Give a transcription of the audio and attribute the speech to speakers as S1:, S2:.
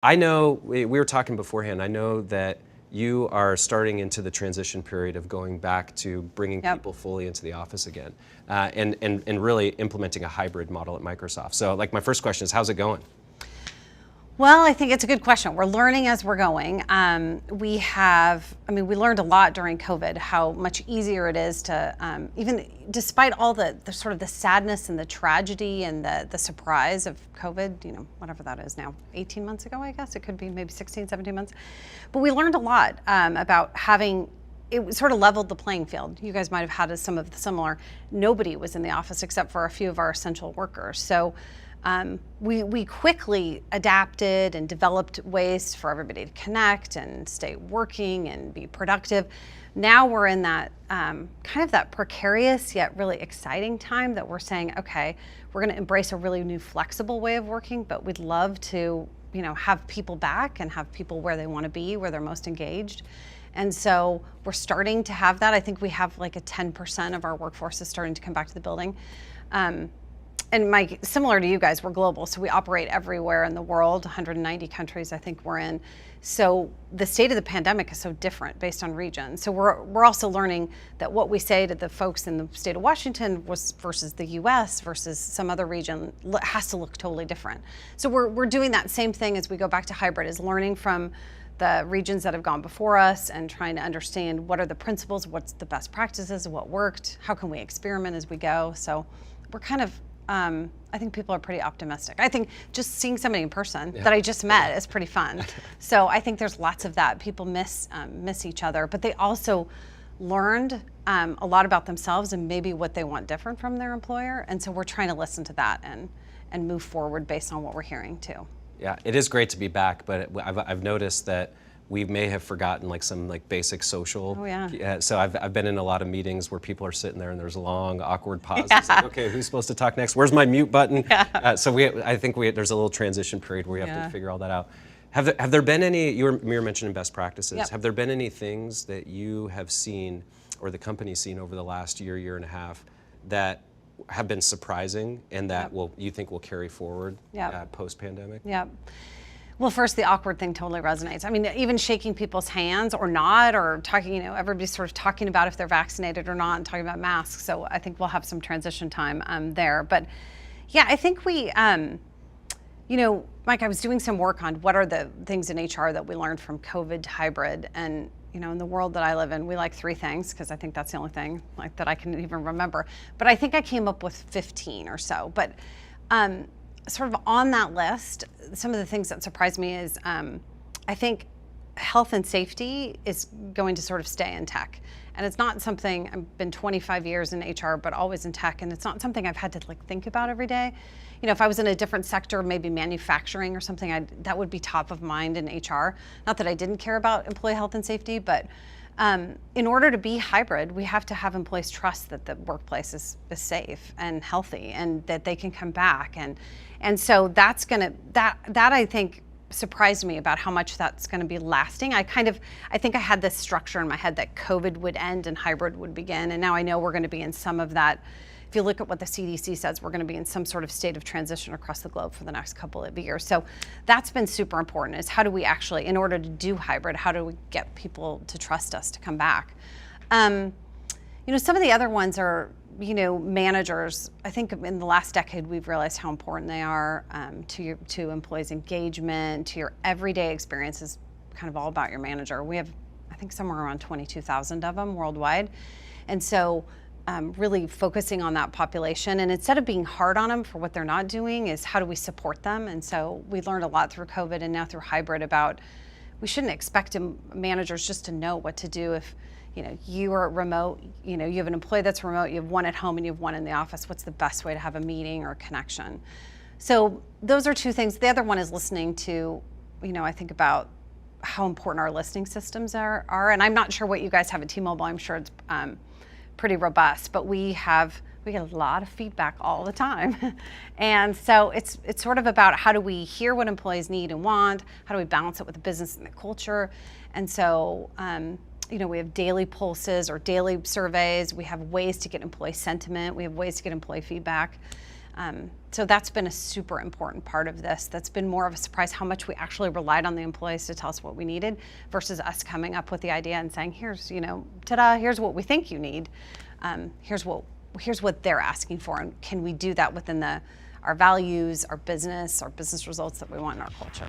S1: I know, we were talking beforehand, I know that you are starting into the transition period of going back to bringing people fully into the office again, and really implementing a hybrid model at Microsoft. So like my first question is, how's it going?
S2: Well, I think it's a good question. We're learning as we're going. We learned a lot during COVID, how much easier it is to, even despite all the sort of the sadness and the tragedy and the surprise of COVID, whatever that is now, 18 months ago, I guess. It could be maybe 16, 17 months. But we learned a lot about having, it sort of leveled the playing field. You guys might have had some of the similar. Nobody was in the office except for a few of our essential workers. So we quickly adapted and developed ways for everybody to connect and stay working and be productive. Now we're in that kind of that precarious yet really exciting time that we're saying, okay, we're going to embrace a really new flexible way of working, but we'd love to, have people back and have people where they want to be, where they're most engaged. And so we're starting to have that. I think we have like a 10% of our workforce is starting to come back to the building. And Mike, similar to you guys, we're global, so we operate everywhere in the world, 190 countries I think we're in. So the state of the pandemic is so different based on region. So we're also learning that what we say to the folks in the state of Washington versus the US versus some other region has to look totally different. So we're doing that same thing as we go back to hybrid, is learning from the regions that have gone before us and trying to understand what are the principles, what's the best practices, what worked, how can we experiment as we go. So we're kind of, I think people are pretty optimistic. I think just seeing somebody in person that I just met is pretty fun. So I think there's lots of that. People miss each other, but they also learned a lot about themselves and maybe what they want different from their employer. And so we're trying to listen to that and move forward based on what we're hearing too.
S1: Yeah, it is great to be back, but I've noticed that we may have forgotten some basic social.
S2: Oh yeah.
S1: So I've been in a lot of meetings where people are sitting there and there's long, awkward pauses. Yeah. Like, okay, who's supposed to talk next? Where's my mute button? Yeah. I think there's a little transition period where you have to figure all that out. Have there been any? You were mentioning best practices. Yep. Have there been any things that you have seen, or the company's seen over the last year and a half, that have been surprising and that you think will carry forward post-pandemic?
S2: Yeah. Well, first, the awkward thing totally resonates. I mean, even shaking people's hands or not, or talking, everybody's sort of talking about if they're vaccinated or not and talking about masks. So I think we'll have some transition time there. But yeah, I think we, Mike, I was doing some work on what are the things in HR that we learned from COVID to hybrid. And, in the world that I live in, we like 3 things, because I think that's the only thing that I can even remember. But I think I came up with 15 or so. But sort of on that list, some of the things that surprised me is I think health and safety is going to sort of stay in tech. And it's not something, I've been 25 years in HR, but always in tech, and it's not something I've had to think about every day. If I was in a different sector, maybe manufacturing or something, that would be top of mind in HR. Not that I didn't care about employee health and safety, but in order to be hybrid, we have to have employees trust that the workplace is safe and healthy and that they can come back. And so that's that I think surprised me about how much that's going to be lasting. I think I had this structure in my head that COVID would end and hybrid would begin. And now I know we're going to be in some of that. If you look at what the CDC says, we're going to be in some sort of state of transition across the globe for the next couple of years. So that's been super important, is how do we actually, in order to do hybrid, how do we get people to trust us to come back? Some of the other ones are, managers. I think in the last decade, we've realized how important they are to employees' engagement, to your everyday experience is kind of all about your manager. We have, I think, somewhere around 22,000 of them worldwide. And so really focusing on that population, and instead of being hard on them for what they're not doing, is how do we support them? And so we learned a lot through COVID and now through hybrid about we shouldn't expect managers just to know what to do. If you are remote, you have an employee that's remote, you have one at home and you have one in the office, what's the best way to have a meeting or a connection? So those are 2 things. The other one is listening to, I think about how important our listening systems are. And I'm not sure what you guys have at T-Mobile. I'm sure it's pretty robust, but we get a lot of feedback all the time. And so it's sort of about how do we hear what employees need and want, how do we balance it with the business and the culture. And so we have daily pulses or daily surveys, we have ways to get employee sentiment, we have ways to get employee feedback. So that's been a super important part of this. That's been more of a surprise how much we actually relied on the employees to tell us what we needed versus us coming up with the idea and saying, here's, ta-da, here's what we think you need. Here's what they're asking for, and can we do that within our values, our business results that we want in our culture.